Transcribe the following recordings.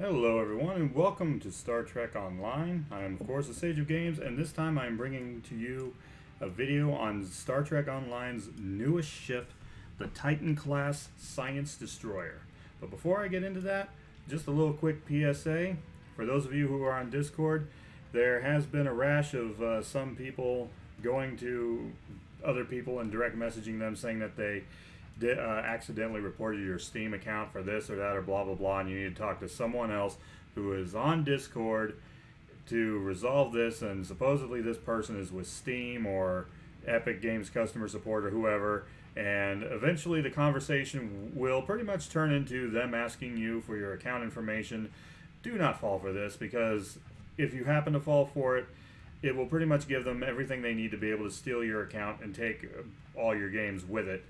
Hello everyone and welcome to Star Trek Online. I am of course a Sage of Games, and this time I am bringing to you a video on Star Trek Online's newest ship, the Titan class Science Destroyer. But before I get into that, just a little quick PSA. For those of you who are on Discord, there has been a rash of some people going to other people and direct messaging them saying that they accidentally reported your Steam account for this or that or blah blah blah, and you need to talk to someone else who is on Discord to resolve this. And supposedly this person is with Steam or Epic Games customer support or whoever, and eventually the conversation will pretty much turn into them asking you for your account information. Do not fall for this, because if you happen to fall for it, it will pretty much give them everything they need to be able to steal your account and take all your games with it.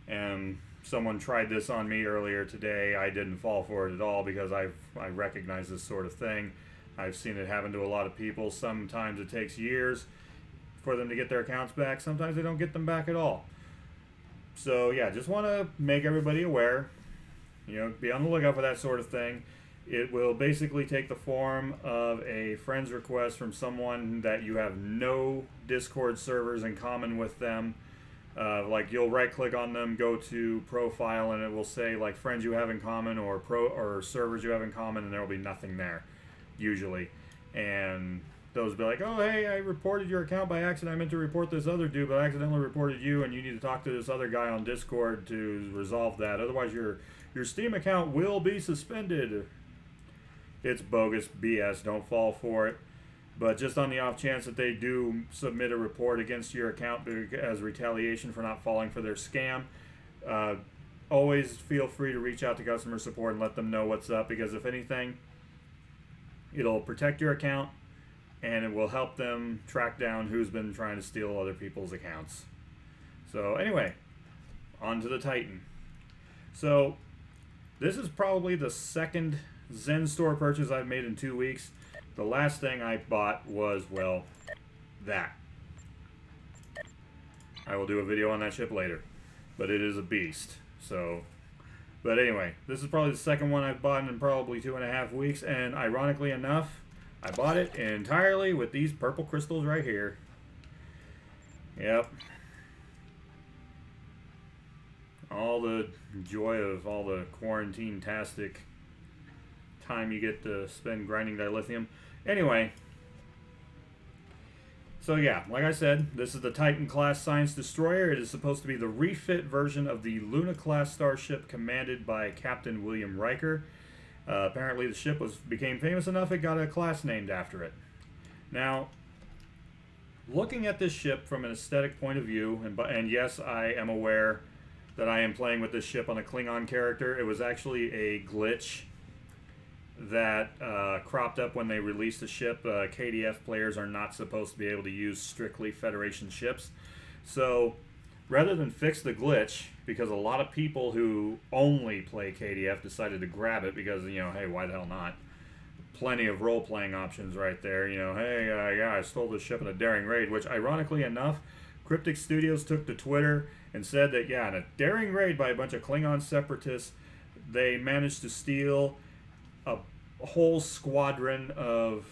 And someone tried this on me earlier today. I didn't fall for it at all because I recognize this sort of thing. I've seen it happen to a lot of people. Sometimes it takes years for them to get their accounts back. Sometimes they don't get them back at all. So yeah, just want to make everybody aware. Be on the lookout for that sort of thing. It will basically take the form of a friend's request from someone that you have no Discord servers in common with them. Like, you'll right click on them, go to profile, and it will say like friends you have in common or servers you have in common, and there will be nothing there usually. And those will be like, oh hey, I reported your account by accident. I meant to report this other dude, but I accidentally reported you, and you need to talk to this other guy on Discord to resolve that. Otherwise your Steam account will be suspended. It's bogus BS. Don't fall for it. But just on the off chance that they do submit a report against your account as retaliation for not falling for their scam, always feel free to reach out to customer support and let them know what's up, because if anything, it'll protect your account and it will help them track down who's been trying to steal other people's accounts. So anyway, on to the Titan. So this is probably the second Zen store purchase I've made in 2 weeks. The last thing I bought was, well, that. I will do a video on that ship later, but it is a beast. But anyway, this is probably the second one I've bought in probably 2.5 weeks, and ironically enough, I bought it entirely with these purple crystals right here. Yep. All the joy of all the quarantine-tastic time you get to spend grinding dilithium. Anyway, so yeah, like I said, this is the Titan class Science Destroyer. It is supposed to be the refit version of the Luna class starship commanded by Captain William Riker. Apparently the ship became famous enough it got a class named after it. Now, looking at this ship from an aesthetic point of view, and yes, I am aware that I am playing with this ship on a Klingon character. It was actually a glitch that cropped up when they released the ship. KDF players are not supposed to be able to use strictly Federation ships. So rather than fix the glitch, because a lot of people who only play KDF decided to grab it because, hey, why the hell not? Plenty of role-playing options right there. Hey, yeah, I stole this ship in a daring raid, which ironically enough, Cryptic Studios took to Twitter and said that, yeah, in a daring raid by a bunch of Klingon separatists, they managed to steal a whole squadron of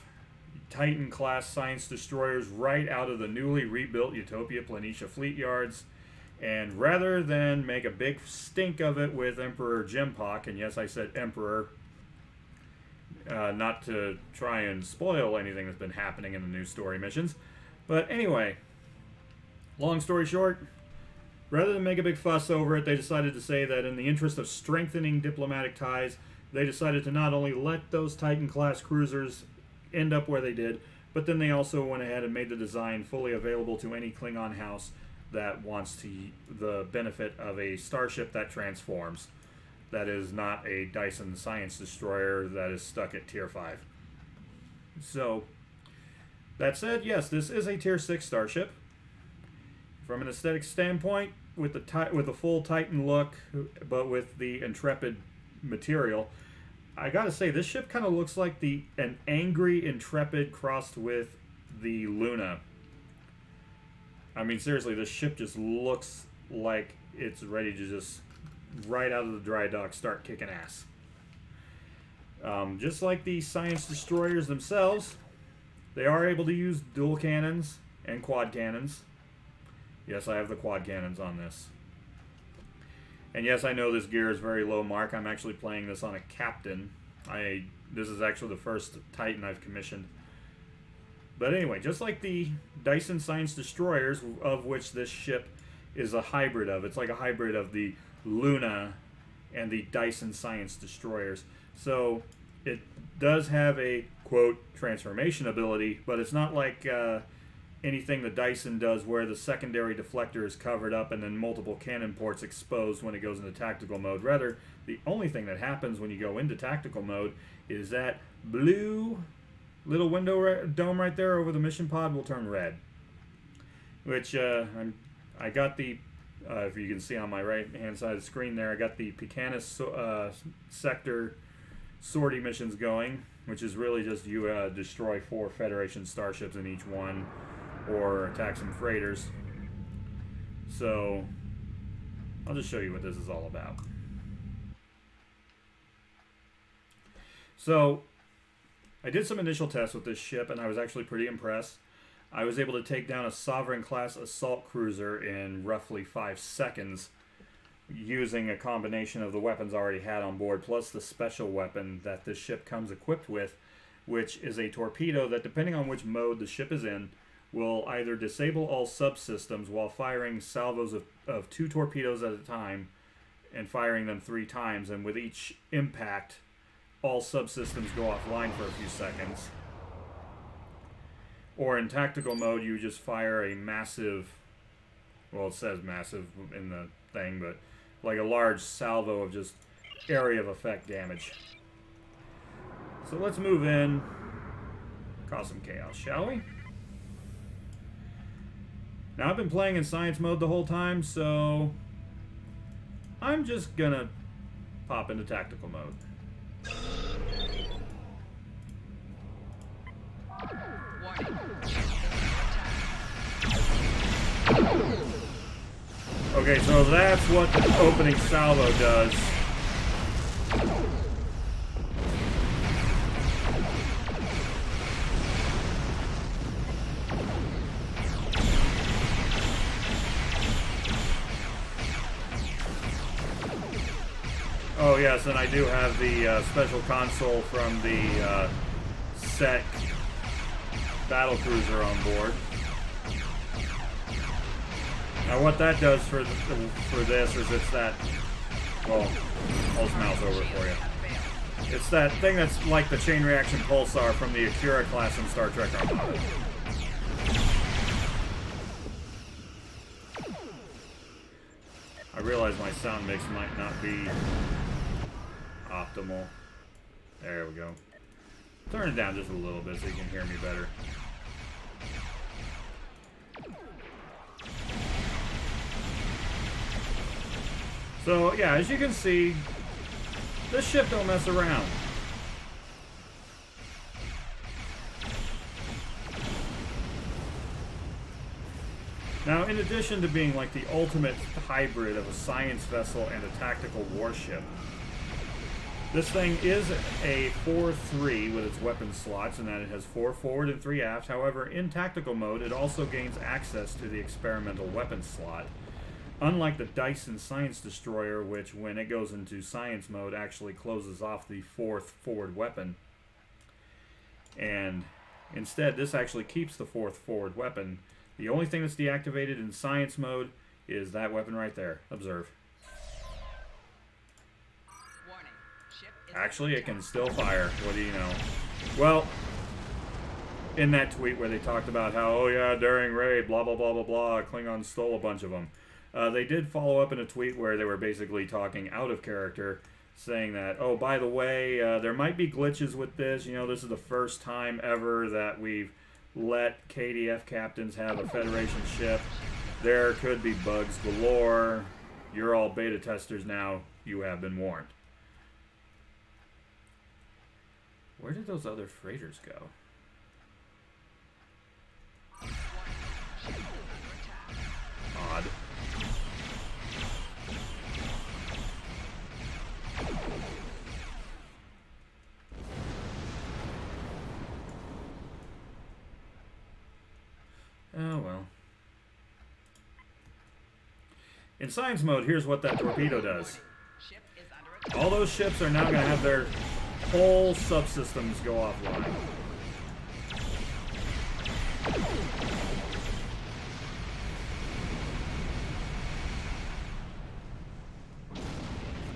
Titan class Science Destroyers right out of the newly rebuilt Utopia Planitia Fleetyards. And rather than make a big stink of it with Emperor Jimpock, and yes, I said Emperor, not to try and spoil anything that's been happening in the new story missions. But anyway, long story short, rather than make a big fuss over it, they decided to say that in the interest of strengthening diplomatic ties, they decided to not only let those Titan-class cruisers end up where they did, but then they also went ahead and made the design fully available to any Klingon house that wants the benefit of a starship that transforms. That is not a Dyson Science Destroyer that is stuck at Tier 5. So, that said, yes, this is a Tier 6 starship. From an aesthetic standpoint, with the full Titan look, but with the Intrepid material, I gotta say, this ship kind of looks like an angry Intrepid crossed with the Luna. I mean, seriously, this ship just looks like it's ready to just right out of the dry dock start kicking ass. Just like the science destroyers themselves, they are able to use dual cannons and quad cannons. Yes, I have the quad cannons on this. And yes, I know this gear is very low mark. I'm actually playing this on a captain. This is actually the first Titan I've commissioned. But anyway, just like the Dyson Science Destroyers, of which this ship is a hybrid of. It's like a hybrid of the Luna and the Dyson Science Destroyers. So it does have a, quote, transformation ability, but it's not like anything the Dyson does where the secondary deflector is covered up and then multiple cannon ports exposed when it goes into tactical mode. Rather, the only thing that happens when you go into tactical mode is that blue little window dome right there over the mission pod will turn red. Which I got the, if you can see on my right hand side of the screen there, I got the Picanus sector sortie missions going, which is really just you destroy 4 Federation starships in each one, or attack some freighters. So I'll just show you what this is all about. So I did some initial tests with this ship, and I was actually pretty impressed. I was able to take down a Sovereign-class assault cruiser in roughly 5 seconds using a combination of the weapons I already had on board, plus the special weapon that this ship comes equipped with, which is a torpedo that, depending on which mode the ship is in, will either disable all subsystems while firing salvos of 2 torpedoes at a time and firing them 3 times, and with each impact, all subsystems go offline for a few seconds. Or in tactical mode, you just fire a massive, well, it says massive in the thing, but like a large salvo of just area of effect damage. So let's move in, cause some chaos, shall we? Now, I've been playing in science mode the whole time, so I'm just gonna pop into tactical mode. Okay, so that's what the opening salvo does. Oh yes, and I do have the special console from the SEC battle cruiser on board. Now what that does for this is it's that, well, I'll just mouse over for you. It's that thing that's like the chain reaction pulsar from the Akira class in Star Trek Armada. I realize my sound mix might not be optimal. There we go. Turn it down just a little bit so you can hear me better. So, yeah, as you can see, this ship don't mess around. Now, in addition to being like the ultimate hybrid of a science vessel and a tactical warship, this thing is a 4-3 with its weapon slots, in that it has 4 forward and 3 aft. However, in tactical mode, it also gains access to the experimental weapon slot. Unlike the Dyson Science Destroyer, which when it goes into science mode actually closes off the 4th forward weapon. And instead, this actually keeps the 4th forward weapon. The only thing that's deactivated in science mode is that weapon right there. Observe. Actually, it can still fire. What do you know? Well, in that tweet where they talked about how, oh yeah, during raid, blah, blah, blah, blah, blah, Klingons stole a bunch of them. They did follow up in a tweet where they were basically talking out of character, saying that, oh, by the way, there might be glitches with this. You know, this is the first time ever that we've let KDF captains have a Federation ship. There could be bugs galore. You're all beta testers now. You have been warned. Where did those other freighters go? Odd. In science mode, here's what that torpedo does. All those ships are now going to have their whole subsystems go offline.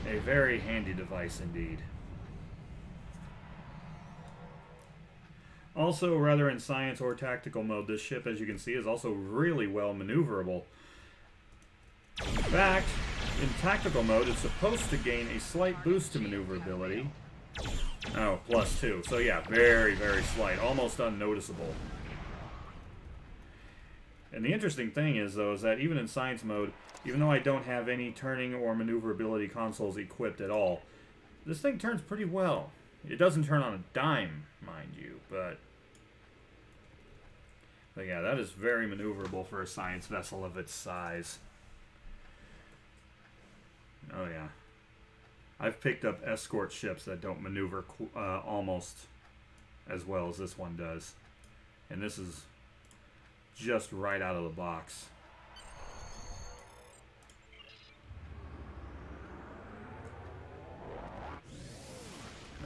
A very handy device indeed. Also, whether in science or tactical mode, this ship, as you can see, is also really well maneuverable. In fact, in tactical mode, it's supposed to gain a slight boost to maneuverability. Oh, +2. So yeah, very, very slight. Almost unnoticeable. And the interesting thing is, though, is that even in science mode, even though I don't have any turning or maneuverability consoles equipped at all, this thing turns pretty well. It doesn't turn on a dime, mind you, but yeah, that is very maneuverable for a science vessel of its size. Oh yeah. I've picked up escort ships that don't maneuver almost as well as this one does. And this is just right out of the box.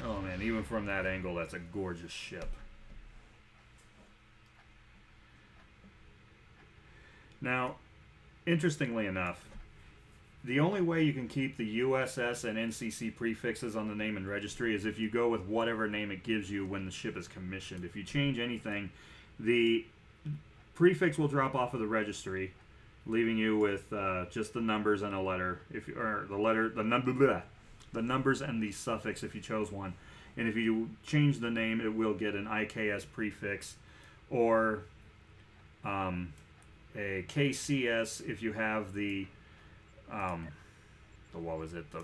Oh man, even from that angle, that's a gorgeous ship. Now, interestingly enough, the only way you can keep the USS and NCC prefixes on the name and registry is if you go with whatever name it gives you when the ship is commissioned. If you change anything, the prefix will drop off of the registry, leaving you with just the numbers and a letter. The numbers and the suffix if you chose one. And if you change the name, it will get an IKS prefix or a KCS if you have the what was it? Where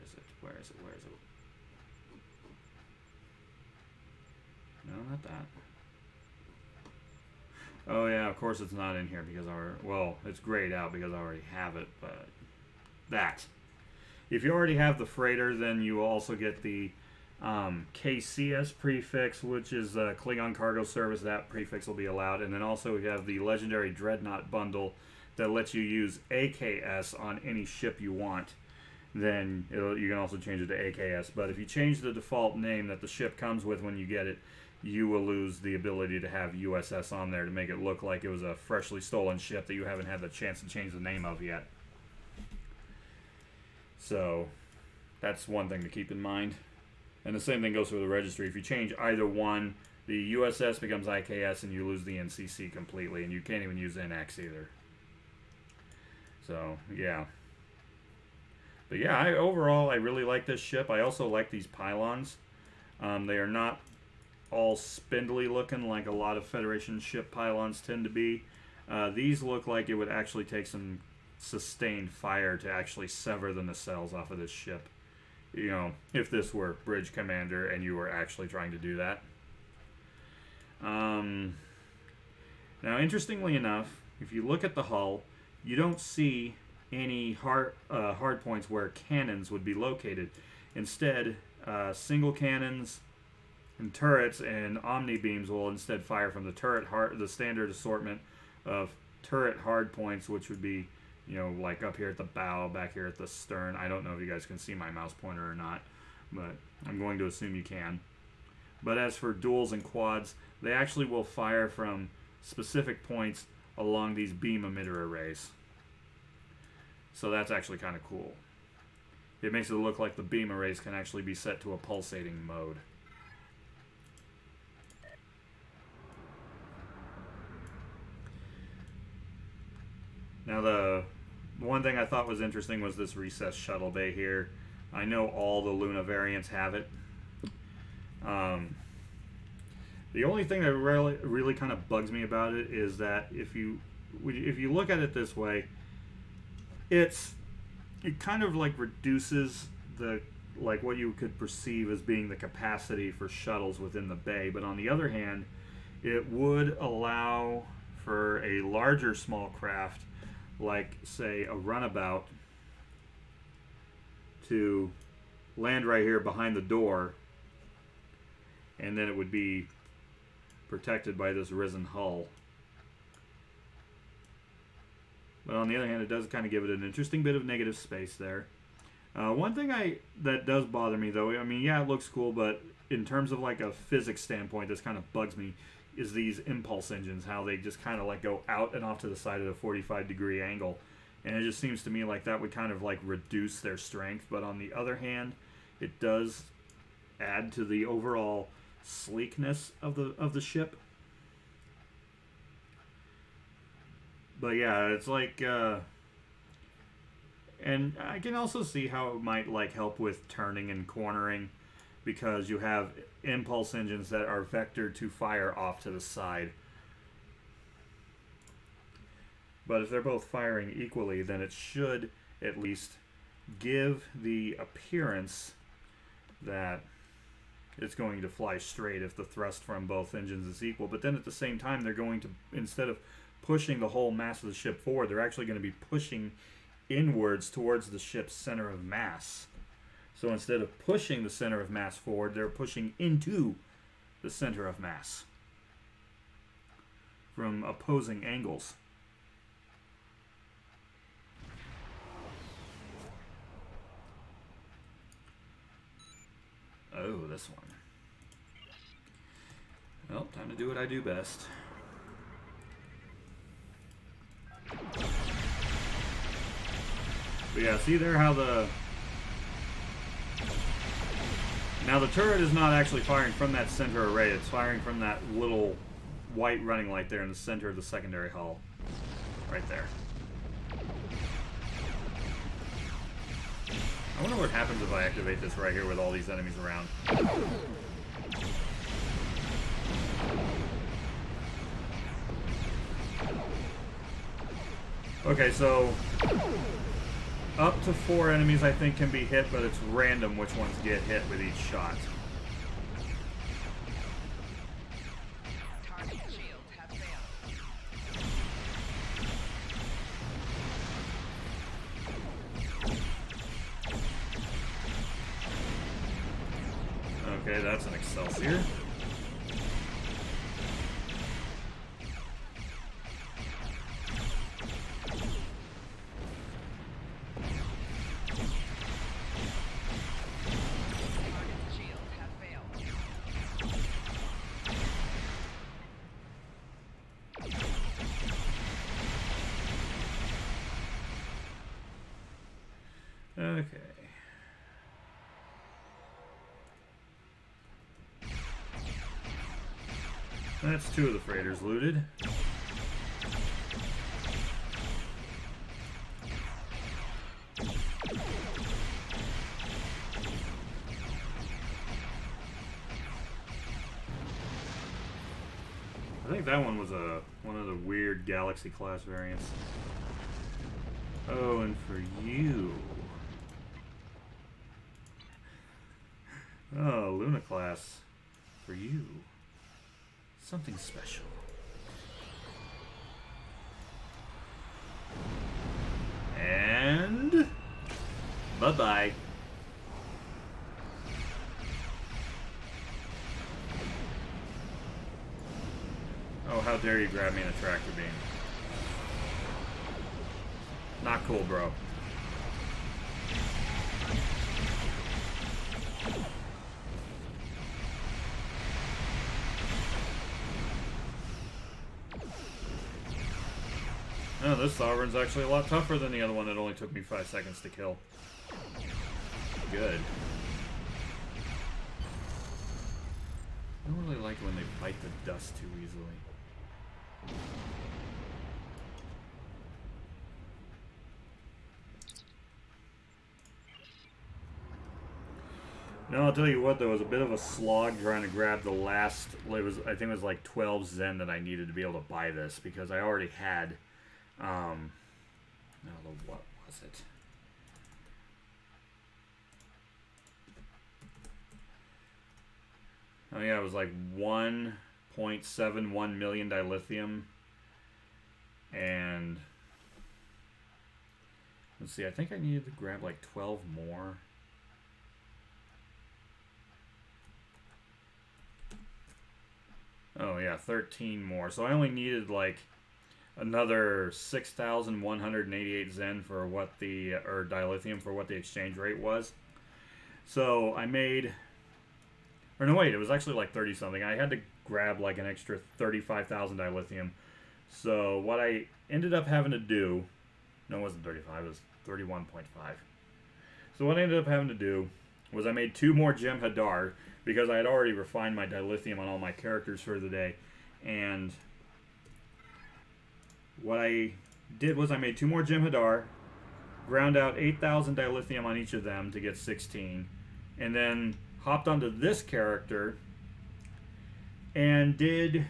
is it? Where is it? Where is it? No, not that. Oh yeah, of course it's not in here because it's grayed out because I already have it, but that. If you already have the freighter, then you also get the KCS prefix, which is Klingon Cargo Service. That prefix will be allowed. And then also we have the Legendary Dreadnought bundle that lets you use AKS on any ship you want. Then you can also change it to AKS. But if you change the default name that the ship comes with when you get it, you will lose the ability to have USS on there to make it look like it was a freshly stolen ship that you haven't had the chance to change the name of yet. So that's one thing to keep in mind. And the same thing goes for the registry. If you change either one, the USS becomes IKS and you lose the NCC completely, and you can't even use NX either. So, yeah. But yeah, overall, I really like this ship. I also like these pylons. They are not all spindly looking like a lot of Federation ship pylons tend to be. These look like it would actually take some sustained fire to actually sever the nacelles off of this ship. You know, if this were Bridge Commander and you were actually trying to do that. Now, interestingly enough, if you look at the hull, you don't see any hard points where cannons would be located. Instead, single cannons and turrets and omni beams will instead fire from the standard assortment of turret hard points, which would be, you know, like up here at the bow, back here at the stern. I don't know if you guys can see my mouse pointer or not, but I'm going to assume you can. But as for duals and quads, they actually will fire from specific points along these beam emitter arrays. So that's actually kind of cool. It makes it look like the beam arrays can actually be set to a pulsating mode. Now the one thing I thought was interesting was this recessed shuttle bay here. I know all the Luna variants have it. The only thing that really kind of bugs me about it is that if you look at it this way, it kind of like reduces the what you could perceive as being the capacity for shuttles within the bay. But on the other hand, it would allow for a larger small craft, like say a runabout, to land right here behind the door, and then it would be protected by this risen hull. But on the other hand, it does kind of give it an interesting bit of negative space there. One thing that does bother me, though, I mean, yeah, it looks cool, but in terms of like a physics standpoint, this kind of bugs me, is these impulse engines, how they just kind of like go out and off to the side at a 45-degree angle. And it just seems to me like that would kind of like reduce their strength. But on the other hand, it does add to the overall sleekness of the ship. But yeah, it's like, and I can also see how it might like help with turning and cornering, because you have impulse engines that are vectored to fire off to the side. But if they're both firing equally, then it should at least give the appearance that it's going to fly straight if the thrust from both engines is equal. But then at the same time, they're going to, instead of pushing the whole mass of the ship forward, they're actually going to be pushing inwards towards the ship's center of mass. So instead of pushing the center of mass forward, they're pushing into the center of mass from opposing angles. Oh, this one. Well, time to do what I do best. But yeah, see there how now the turret is not actually firing from that center array, it's firing from that little white running light there in the center of the secondary hull. Right there. I wonder what happens if I activate this right here with all these enemies around. Okay, so up to 4 enemies I think can be hit, but it's random which ones get hit with each shot. Target shields have failed. Okay, that's an Excelsior. Okay. That's 2 of the freighters looted. I think that one was one of the weird Galaxy class variants. Oh, and for you. Oh, Luna class. For you. Something special. And... bye-bye. Oh, how dare you grab me in a tractor beam. Not cool, bro. Oh, this Sovereign's actually a lot tougher than the other one that only took me 5 seconds to kill. Good. I don't really like when they bite the dust too easily. No, I'll tell you what, though, it was a bit of a slog trying to grab the last, I think it was like 12 Zen that I needed to be able to buy this, because I already had, what was it? Oh yeah, it was like 1.71 million dilithium, and let's see, I think I needed to grab like 12 more. Oh yeah, 13 more. So I only needed like another 6,188 Zen for what the, or dilithium for what the exchange rate was. So I made, or no wait, it was actually like 30 something. I had to grab like an extra 35,000 dilithium. So what I ended up having to do, no it wasn't 35, it was 31.5. So what I ended up having to do was I made 2 more Gem Hadar because I had already refined my dilithium on all my characters for the day. And what I did was I made 2 more Gem Hadar, ground out 8,000 dilithium on each of them to get 16, and then hopped onto this character and did,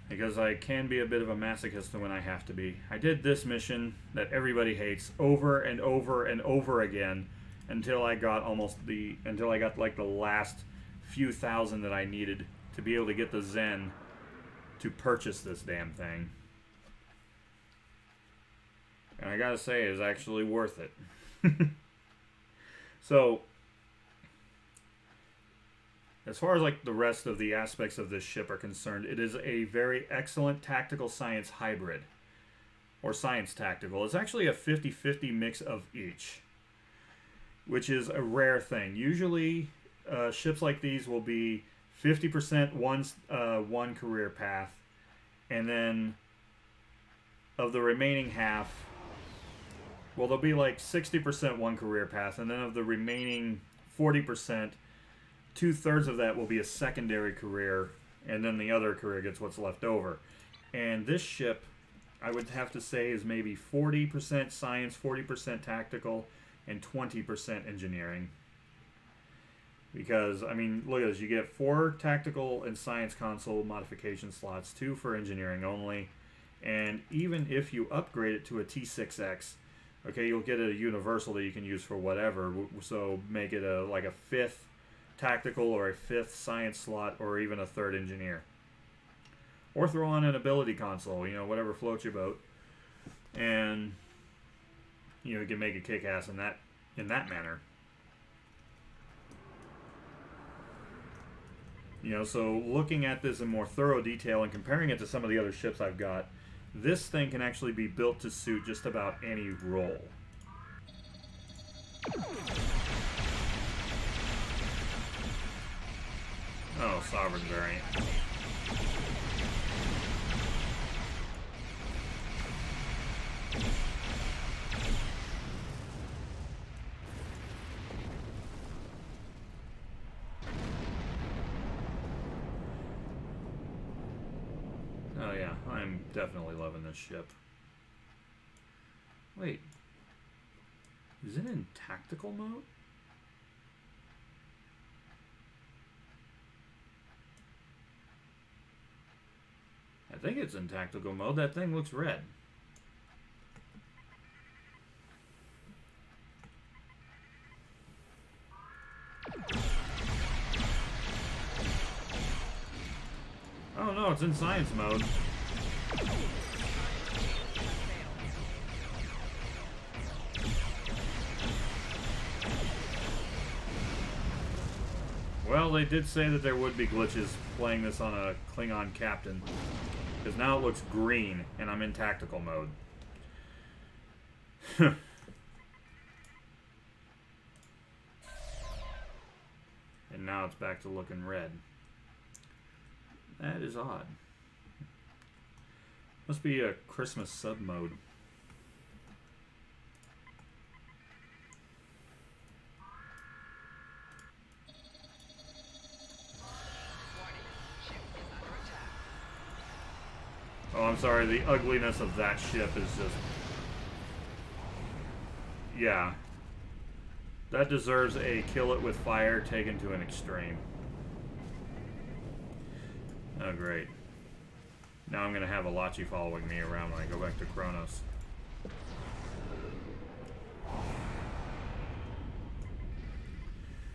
because I can be a bit of a masochist when I have to be, I did this mission that everybody hates over and over and over again until I got like the last few thousand that I needed to be able to get the Zen to purchase this damn thing. And I gotta say, it's actually worth it. So, as far as like the rest of the aspects of this ship are concerned, it is a very excellent tactical science hybrid. Or science tactical. It's actually a 50-50 mix of each, which is a rare thing. Usually, ships like these will be 50% one career path, and then of the remaining half, well, there'll be like 60% one career path, and then of the remaining 40%, 2/3 of that will be a secondary career, and then the other career gets what's left over. And this ship, I would have to say, is maybe 40% science, 40% tactical, and 20% engineering. Because, I mean, look at this. You get 4 tactical and science console modification slots, 2 for engineering only. And even if you upgrade it to a T6X, okay, you'll get a universal that you can use for whatever. So make it like a 5th tactical or a 5th science slot or even a 3rd engineer. Or throw on an ability console, whatever floats your boat. And, you can make it kick-ass in that manner. So looking at this in more thorough detail and comparing it to some of the other ships I've got, this thing can actually be built to suit just about any role. Oh, Sovereign variant. Oh yeah, I'm definitely loving this ship. Wait. Is it in tactical mode? I think it's in tactical mode. That thing looks red. Oh no, it's in science mode. Well, they did say that there would be glitches playing this on a Klingon captain, because now it looks green and I'm in tactical mode. And now it's back to looking red. That is odd. Must be a Christmas sub mode. Oh, I'm sorry, the ugliness of that ship is just... Yeah. That deserves a kill it with fire taken to an extreme. Oh, great. Now I'm going to have Alachi following me around when I go back to Kronos.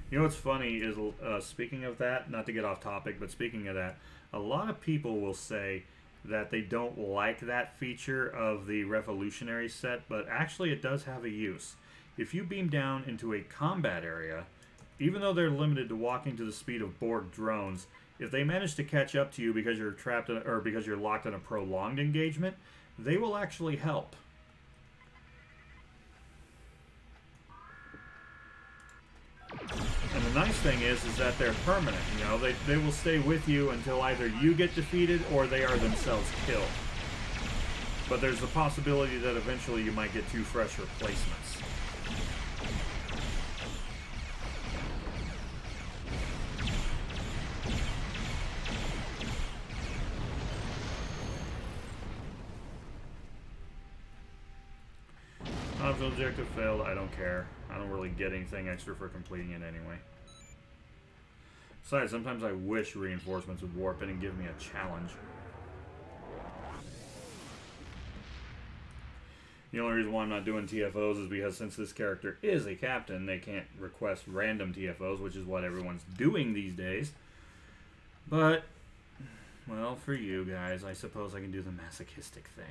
You know what's funny is, speaking of that, not to get off topic, but speaking of that, a lot of people will say that they don't like that feature of the Revolutionary set, but actually it does have a use. If you beam down into a combat area, even though they're limited to walking to the speed of Borg drones, if they manage to catch up to you because you're trapped in, or because you're locked in a prolonged engagement, they will actually help. And the nice thing is that they're permanent. You know, they will stay with you until either you get defeated or they are themselves killed. But there's the possibility that eventually you might get 2 fresh replacements. Optional objective failed. I don't care. I don't really get anything extra for completing it anyway. Besides, sometimes I wish reinforcements would warp in and give me a challenge. The only reason why I'm not doing TFOs is because since this character is a captain, they can't request random TFOs, which is what everyone's doing these days. But, well, for you guys, I suppose I can do the masochistic thing.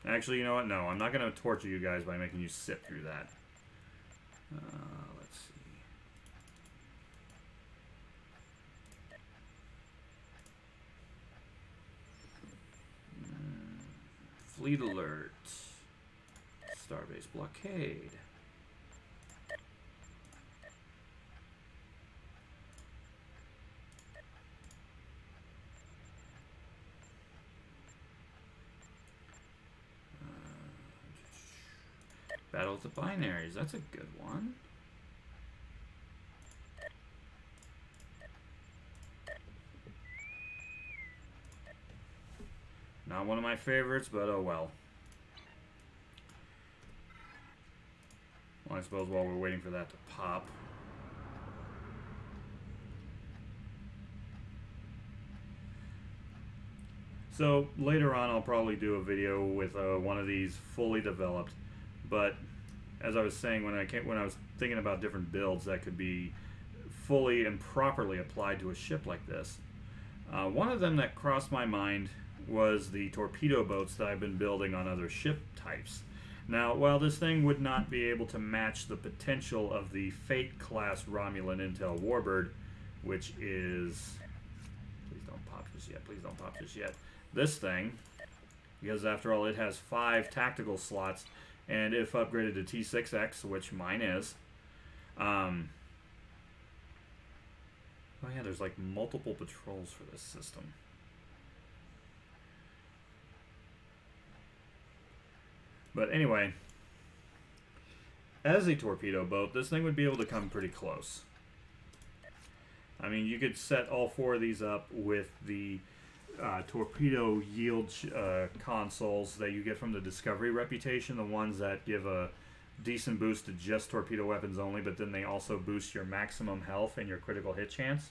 Actually, you know what? No, I'm not going to torture you guys by making you sit through that. Let's see. Fleet alert. Starbase blockade. Battle of the Binaries, that's a good one. Not one of my favorites, but oh well. Well, I suppose while we're waiting for that to pop. So later on I'll probably do a video with one of these fully developed. But as I was saying, when I was thinking about different builds that could be fully and properly applied to a ship like this, one of them that crossed my mind was the torpedo boats that I've been building on other ship types. Now, while this thing would not be able to match the potential of the Fate-class Romulan Intel Warbird, which is... Please don't pop just yet, please don't pop just yet. This thing, because after all, it has 5 tactical slots, and if upgraded to T6X, which mine is, oh yeah, there's like multiple patrols for this system. But anyway, as a torpedo boat, this thing would be able to come pretty close. I mean, you could set all 4 of these up with the torpedo yield consoles that you get from the Discovery reputation, the ones that give a decent boost to just torpedo weapons only, but then they also boost your maximum health and your critical hit chance.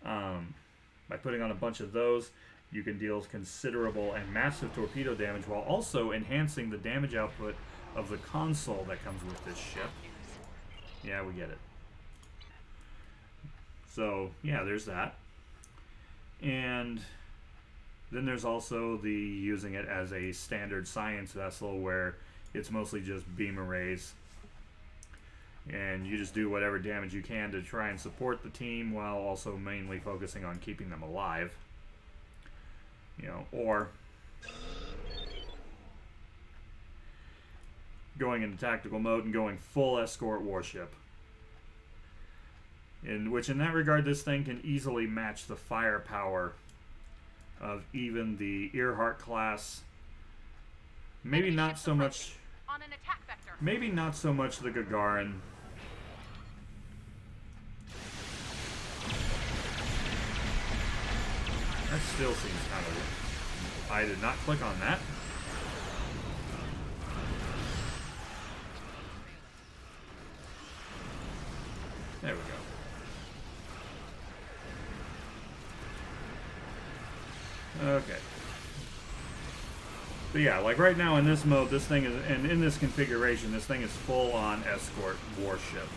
By putting on a bunch of those, you can deal considerable and massive torpedo damage while also enhancing the damage output of the console that comes with this ship. Yeah, we get it. So, yeah, there's that. And then there's also the using it as a standard science vessel where it's mostly just beam arrays. And you just do whatever damage you can to try and support the team while also mainly focusing on keeping them alive. You know, or going into tactical mode and going full escort warship. In which, in that regard, this thing can easily match the firepower of even the Earhart class. Maybe not so much. Maybe not so much the Gagarin. That still seems kind of weird. I did not click on that. There we go. Okay. But yeah, like right now in this mode, this thing is, and in this configuration, this thing is full-on escort warship.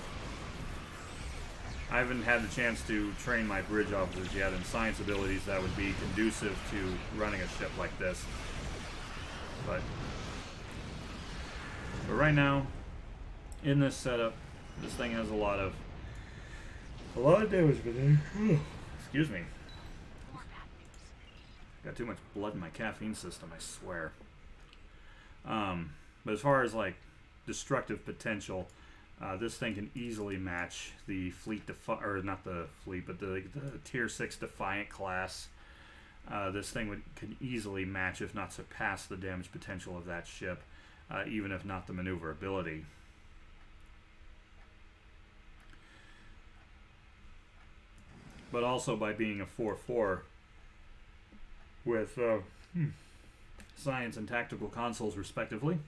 I haven't had the chance to train my bridge officers yet in science abilities that would be conducive to running a ship like this. But But right now, in this setup, this thing has a lot of damage potential. Excuse me. Got too much blood in my caffeine system, I swear. But as far as like destructive potential, this thing can easily match the or not the fleet, but the tier 6 Defiant class. This thing can easily match, if not surpass, the damage potential of that ship, even if not the maneuverability. But also by being a 4/4 with science and tactical consoles respectively,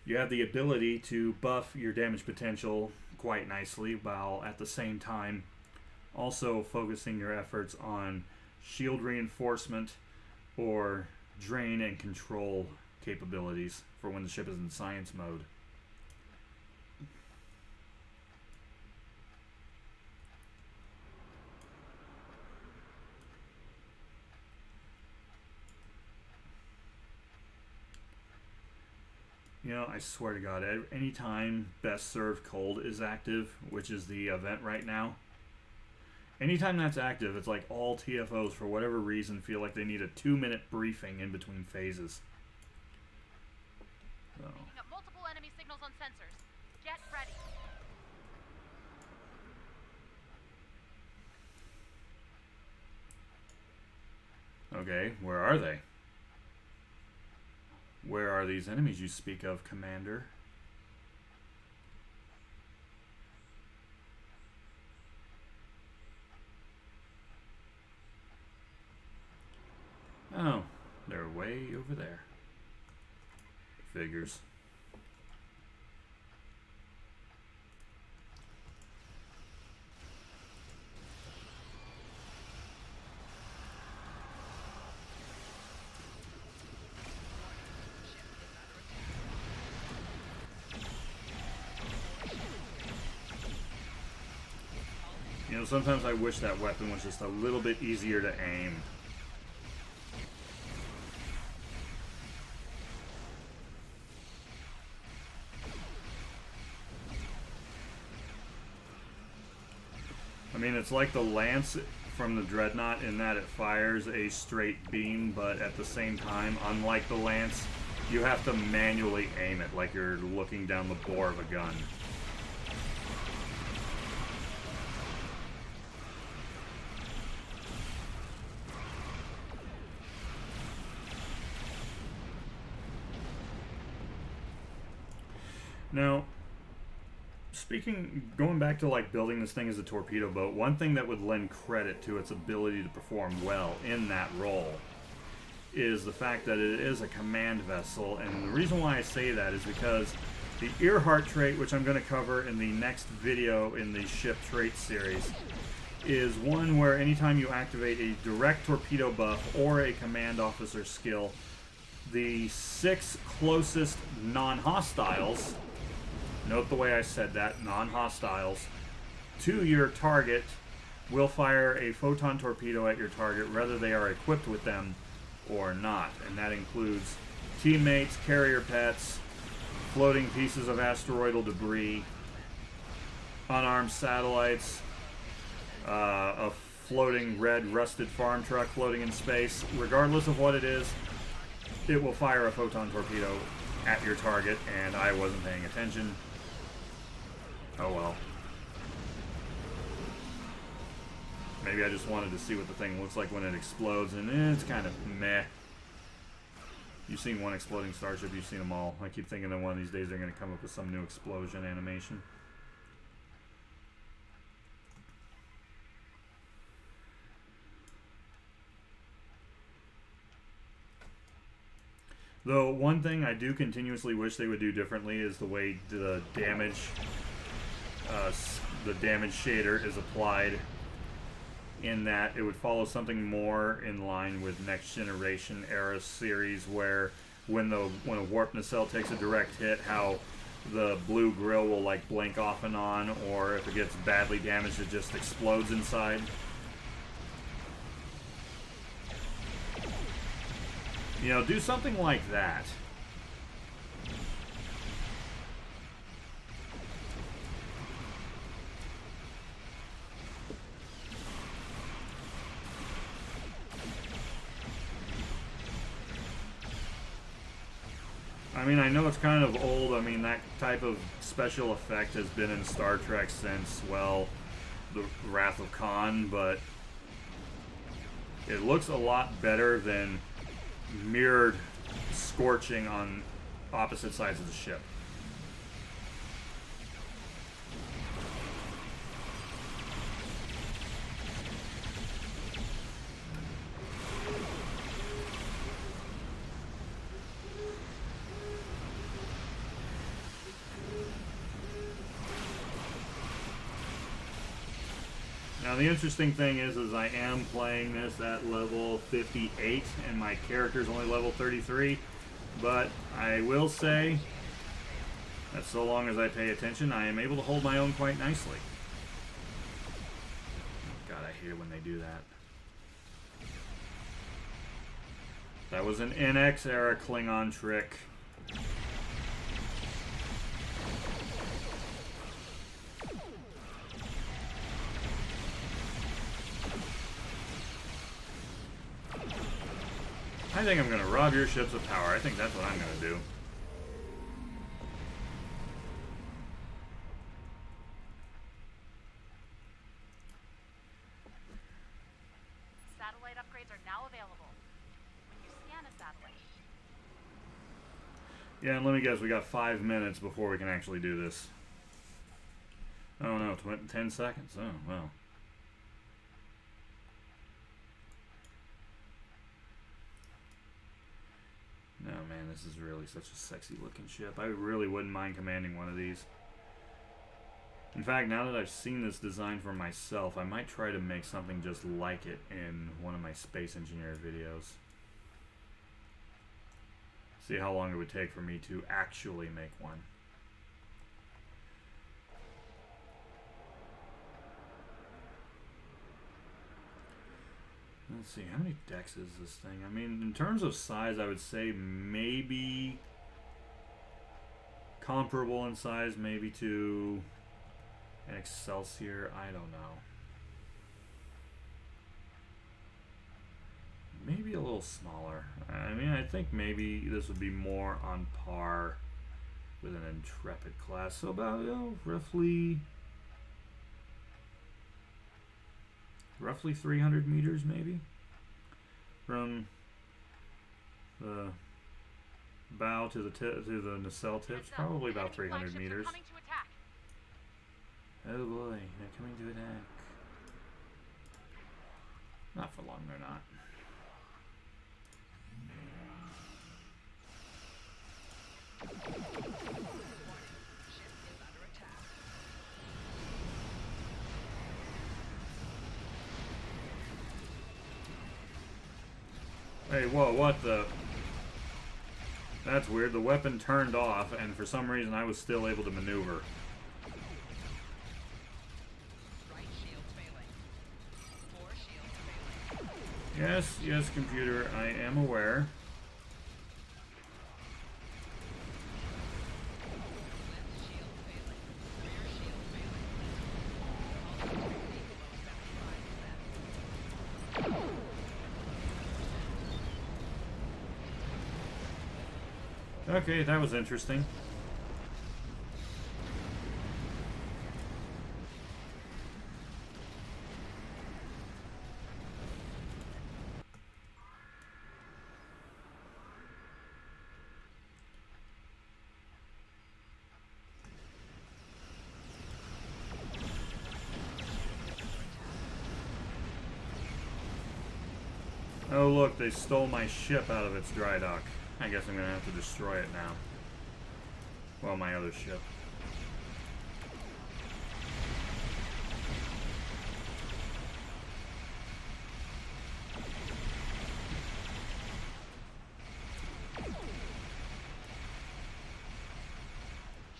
you have the ability to buff your damage potential quite nicely, while at the same time also focusing your efforts on shield reinforcement or drain and control capabilities for when the ship is in science mode. You know, I swear to God, anytime Best Served Cold is active, which is the event right now, anytime that's active, it's like all TFOs, for whatever reason, feel like they need a 2-minute briefing in between phases. So. Picking up multiple enemy signals on sensors. Get ready. Okay, where are they? Where are these enemies you speak of, Commander? Oh, they're way over there. Figures. You know, sometimes I wish that weapon was just a little bit easier to aim. I mean, it's like the Lance from the Dreadnought in that it fires a straight beam, but at the same time, unlike the Lance, you have to manually aim it like you're looking down the bore of a gun. Now, going back to like building this thing as a torpedo boat, one thing that would lend credit to its ability to perform well in that role is the fact that it is a command vessel. And the reason why I say that is because the Earhart trait, which I'm going to cover in the next video in the ship trait series, is one where anytime you activate a direct torpedo buff or a command officer skill, the 6 closest non-hostiles, note the way I said that, non-hostiles, to your target will fire a photon torpedo at your target, whether they are equipped with them or not. And that includes teammates, carrier pets, floating pieces of asteroidal debris, unarmed satellites, a floating red rusted farm truck floating in space. Regardless of what it is, it will fire a photon torpedo at your target, and I wasn't paying attention. Oh well. Maybe I just wanted to see what the thing looks like when it explodes, and it's kind of meh. You've seen one exploding Starship, you've seen them all. I keep thinking that one of these days they're going to come up with some new explosion animation. Though one thing I do continuously wish they would do differently is the way the damage shader is applied, in that it would follow something more in line with Next Generation era series, where when a warp nacelle takes a direct hit, how the blue grill will like blink off and on, or if it gets badly damaged it just explodes inside. You know, do something like that. mean, I know it's kind of old. I mean, that type of special effect has been in Star Trek since, well, the Wrath of Khan, but it looks a lot better than mirrored scorching on opposite sides of the ship. Now the interesting thing is I am playing this at level 58 and my character's only level 33, but I will say that so long as I pay attention, I am able to hold my own quite nicely. God, I hate it when they do that. That was an NX era Klingon trick. I think I'm going to rob your ships of power. I think that's what I'm going to do. Satellite upgrades are now available. When you scan a satellite. Yeah, and let me guess, we got 5 minutes before we can actually do this. Oh no, 10 seconds. Oh, well. No, man, this is really such a sexy looking ship. I really wouldn't mind commanding one of these. In fact, now that I've seen this design for myself, I might try to make something just like it in one of my Space Engineer videos. See how long it would take for me to actually make one. Let's see, how many decks is this thing? I mean, in terms of size, I would say maybe comparable in size, maybe to an Excelsior. I don't know. Maybe a little smaller. I mean, I think maybe this would be more on par with an Intrepid class. So about, roughly 300 meters, maybe, from the bow to the nacelle tips. Probably about 300 meters. Oh boy, they're coming to attack. Not for long, they're not. Hey, whoa, what the? That's weird. The weapon turned off, and for some reason I was still able to maneuver. Yes, yes, computer, I am aware. Okay, that was interesting. Oh look, they stole my ship out of its dry dock. I guess I'm gonna have to destroy it now. Well, my other ship.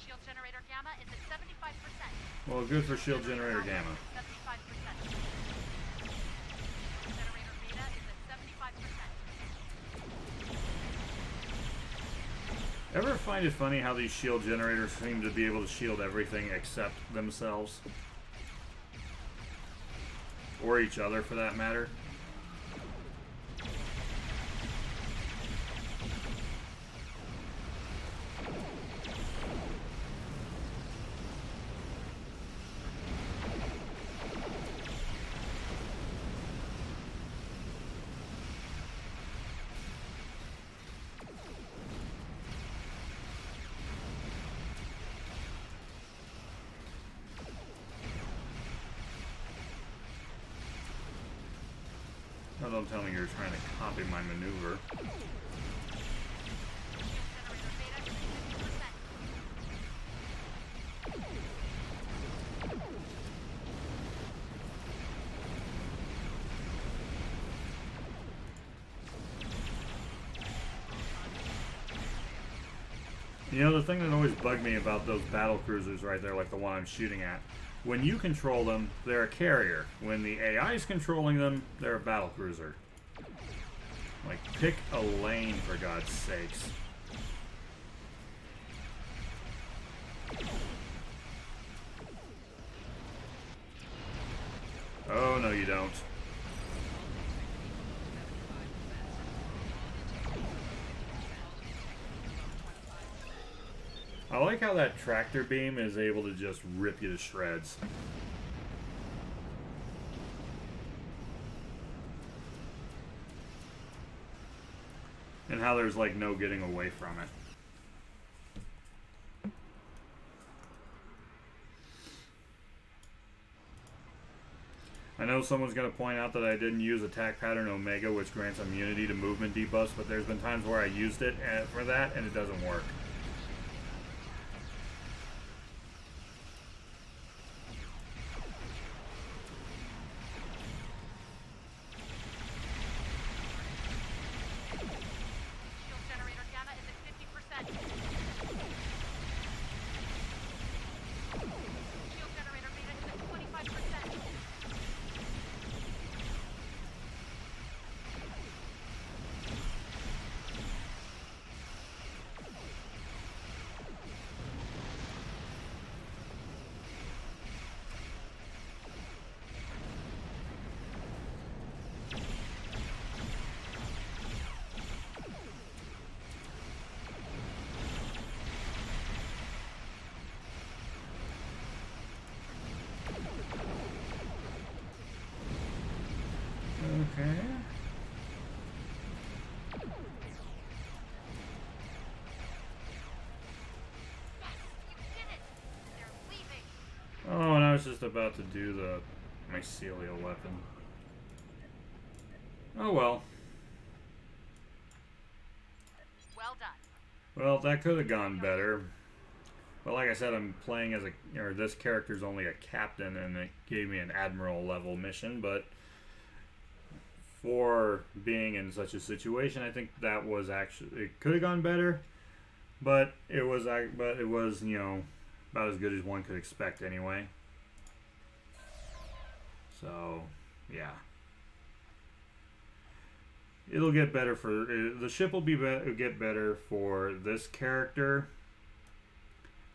Shield generator gamma is at 75%. Well, good for shield generator gamma. 75%. Generator beta is at 75%. Ever find it funny how these shield generators seem to be able to shield everything except themselves? Or each other, for that matter. Oh, don't tell me you're trying to copy my maneuver. Generator beta is at 50%. You know, the thing that always bugged me about those battle cruisers right there, like the one I'm shooting at, when you control them, they're a carrier. When the AI is controlling them, they're a battle cruiser. Like, pick a lane, for God's sakes. Oh, no you don't. I like how that tractor beam is able to just rip you to shreds. And how there's like no getting away from it. I know someone's going to point out that I didn't use Attack Pattern Omega, which grants immunity to movement debuffs, but there's been times where I used it for that and it doesn't work. Shield generator gamma is at 50%. Shield generator beta is at 25%. Okay. Yes, you did it! They're leaving! Oh, and I was just about to do the mycelial weapon. Oh well. Well done. Well, that could have gone better. But like I said, I'm playing as this character's only a captain, and it gave me an admiral level mission, but for being in such a situation, I think that was actually, it could have gone better, but it was, you know, about as good as one could expect anyway. So, yeah. It'll get better for, the ship will get better for this character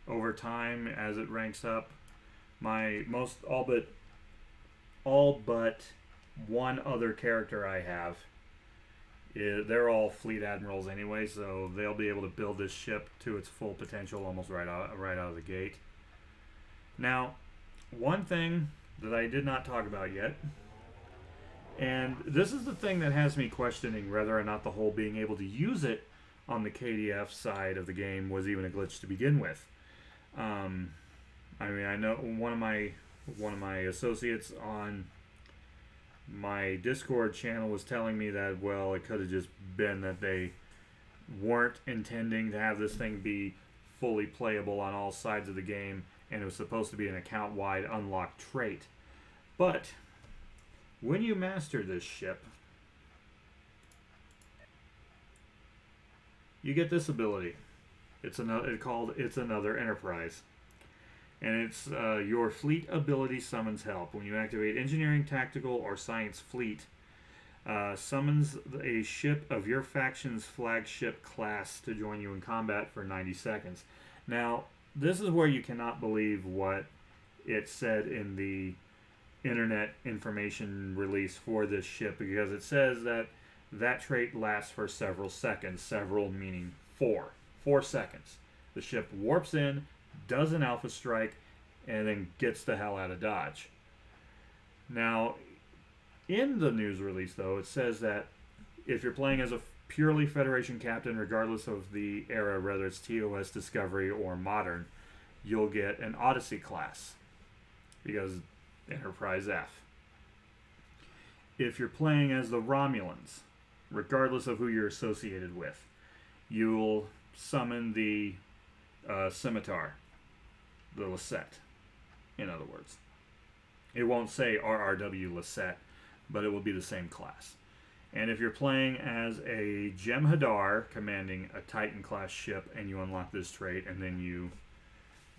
over time as it ranks up. My all but one other character I have, they're all fleet admirals anyway, so they'll be able to build this ship to its full potential almost right out of the gate. Now, one thing that I did not talk about yet, and this is the thing that has me questioning whether or not the whole being able to use it on the KDF side of the game was even a glitch to begin with. I mean, I know one of my associates on my Discord channel was telling me that, well, it could have just been that they weren't intending to have this thing be fully playable on all sides of the game, and it was supposed to be an account-wide unlocked trait. But when you master this ship, you get this ability. It's another Enterprise. And it's your fleet ability summons help. When you activate engineering, tactical, or science fleet, summons a ship of your faction's flagship class to join you in combat for 90 seconds. Now, this is where you cannot believe what it said in the internet information release for this ship, because it says that that trait lasts for several seconds. Several meaning 4 seconds. The ship warps in, does an alpha strike, and then gets the hell out of Dodge. Now, in the news release, though, it says that if you're playing as a purely Federation captain, regardless of the era, whether it's TOS, Discovery, or Modern, you'll get an Odyssey class, because Enterprise F. if you're playing as the Romulans, regardless of who you're associated with, you'll summon the scimitar, the Lisette, in other words. It won't say RRW Lisette, but it will be the same class. And if you're playing as a Jem'Hadar commanding a Titan class ship and you unlock this trait and then you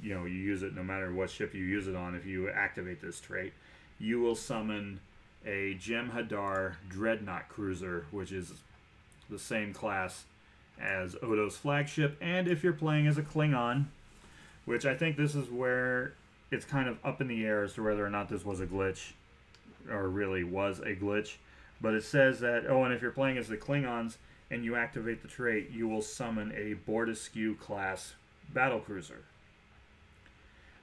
use it no matter what ship you use it on, if you activate this trait, you will summon a Jem'Hadar Dreadnought cruiser, which is the same class as Odo's flagship. And if you're playing as a Klingon, which I think this is where it's kind of up in the air as to whether or not this was a glitch or really was a glitch. But it says that, and if you're playing as the Klingons and you activate the trait, you will summon a Bortesque class battlecruiser.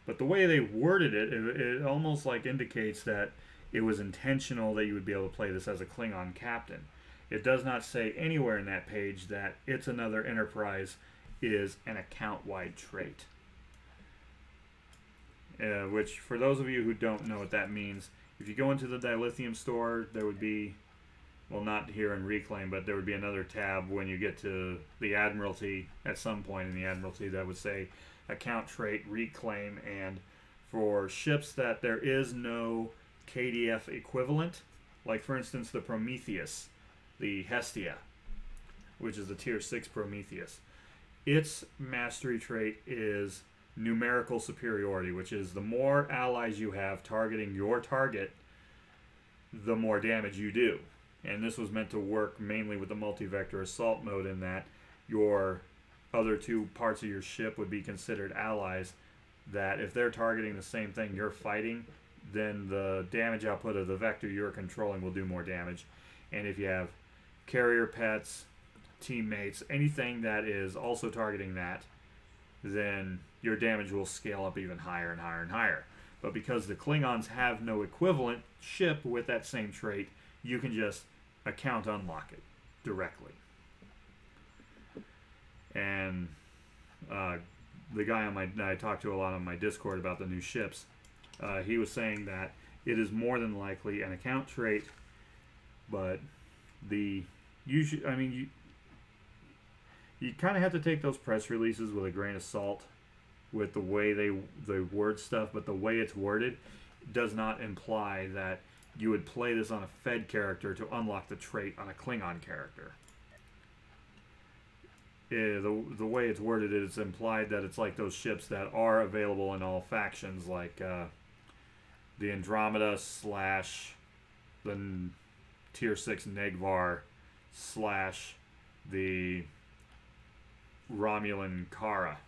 But the way they worded it, it almost like indicates that it was intentional that you would be able to play this as a Klingon captain. It does not say anywhere in that page that It's Another Enterprise is an account-wide trait. Which, for those of you who don't know what that means, if you go into the dilithium store, there would be, well, not here in Reclaim, but there would be another tab when you get to the Admiralty, at some point in the Admiralty, that would say account trait, Reclaim, and for ships that there is no KDF equivalent, like for instance the Prometheus, the Hestia, which is the tier 6 Prometheus, its mastery trait is numerical superiority, which is the more allies you have targeting your target, the more damage you do. And this was meant to work mainly with the multi-vector assault mode, in that your other two parts of your ship would be considered allies, that if they're targeting the same thing you're fighting, then the damage output of the vector you're controlling will do more damage. And if you have carrier pets, teammates, anything that is also targeting that, then your damage will scale up even higher and higher and higher. But because the Klingons have no equivalent ship with that same trait, you can just account unlock it directly. And the guy I talked to a lot on my Discord about the new ships, he was saying that it is more than likely an account trait, but you kind of have to take those press releases with a grain of salt with the way they word stuff, but the way it's worded does not imply that you would play this on a Fed character to unlock the trait on a Klingon character. The way it's worded, it's implied that it's like those ships that are available in all factions, like the Andromeda / the tier 6 Negvar / the Romulan Kara,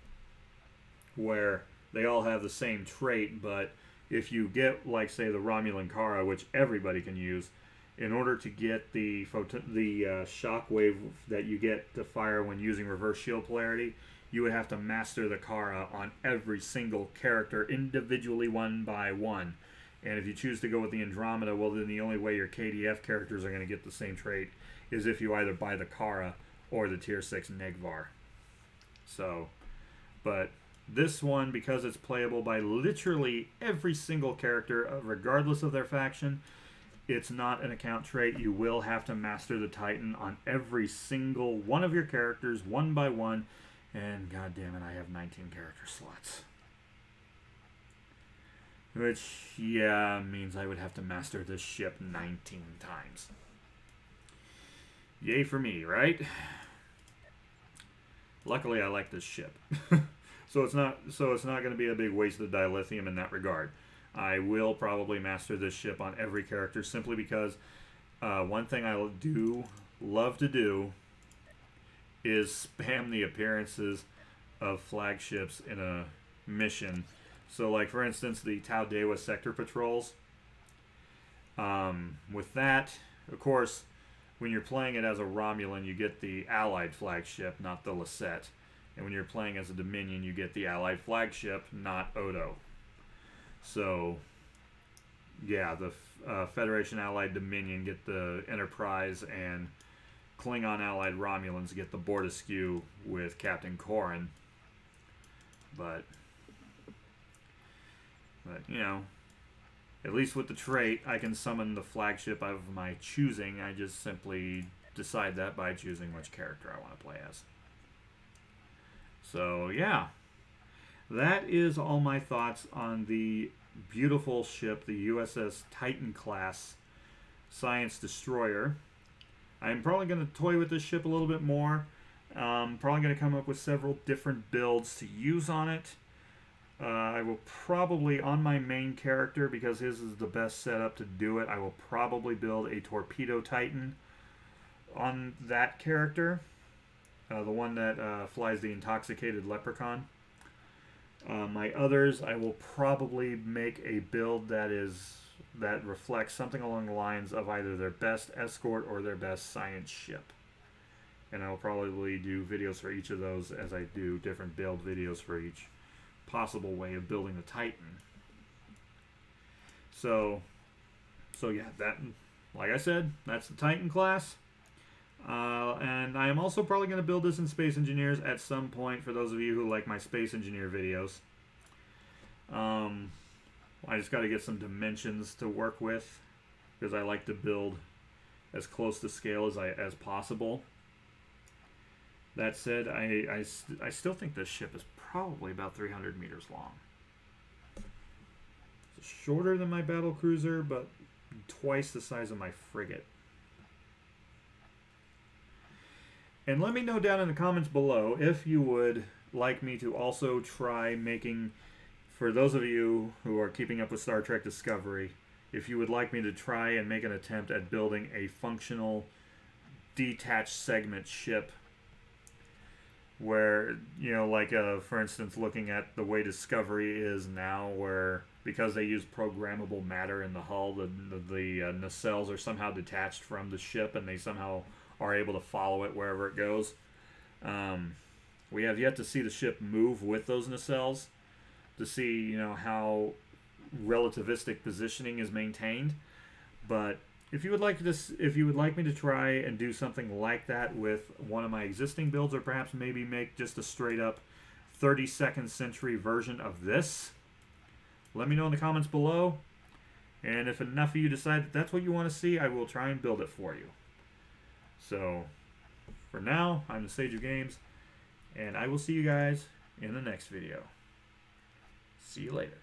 where they all have the same trait, but if you get, like, say, the Romulan Kara, which everybody can use, in order to get the shockwave that you get to fire when using reverse shield polarity, you would have to master the Kara on every single character individually, one by one. And if you choose to go with the Andromeda, well, then the only way your KDF characters are going to get the same trait is if you either buy the Kara or the tier 6 Negvar. So, but this one, because it's playable by literally every single character, regardless of their faction, it's not an account trait. You will have to master the Titan on every single one of your characters, one by one. And god damn it, I have 19 character slots. Which, yeah, means I would have to master this ship 19 times. Yay for me, right? Luckily, I like this ship. So it's not going to be a big waste of dilithium in that regard. I will probably master this ship on every character, simply because one thing I do love to do is spam the appearances of flagships in a mission. So, like, for instance, the Tau Dewa sector patrols. With that, of course, when you're playing it as a Romulan, you get the Allied flagship, not the Lisette. And when you're playing as a Dominion, you get the Allied flagship, not Odo. So, yeah, the Federation Allied Dominion get the Enterprise, and Klingon Allied Romulans get the Bortesque with Captain Corrin. But you know, At least with the trait, I can summon the flagship of my choosing. I just simply decide that by choosing which character I want to play as. So, yeah. That is all my thoughts on the beautiful ship, the USS Titan class science destroyer. I'm probably going to toy with this ship a little bit more. Probably going to come up with several different builds to use on it. I will probably, on my main character, because his is the best setup to do it, I will probably build a Torpedo Titan on that character. The one that flies the intoxicated leprechaun. My others, I will probably make a build that reflects something along the lines of either their best escort or their best science ship. And I will probably do videos for each of those as I do different build videos for each possible way of building the Titan. So yeah, that, like I said, that's the Titan class. And I am also probably going to build this in Space Engineers at some point for those of you who like my Space Engineer videos. I just got to get some dimensions to work with because I like to build as close to scale as possible. That said, I still think this ship is probably about 300 meters long. It's shorter than my battle cruiser, but twice the size of my frigate. And let me know down in the comments below if you would like me to also try making, for those of you who are keeping up with Star Trek Discovery, if you would like me to try and make an attempt at building a functional detached segment ship where, you know, like for instance, looking at the way Discovery is now, where because they use programmable matter in the hull, the nacelles are somehow detached from the ship and they somehow are able to follow it wherever it goes. We have yet to see the ship move with those nacelles to see, you know, how relativistic positioning is maintained. But if you would like me to try and do something like that with one of my existing builds, or perhaps maybe make just a straight up 32nd century version of this, let me know in the comments below. And if enough of you decide that that's what you want to see, I will try and build it for you. So, for now, I'm the Sage of Games, and I will see you guys in the next video. See you later.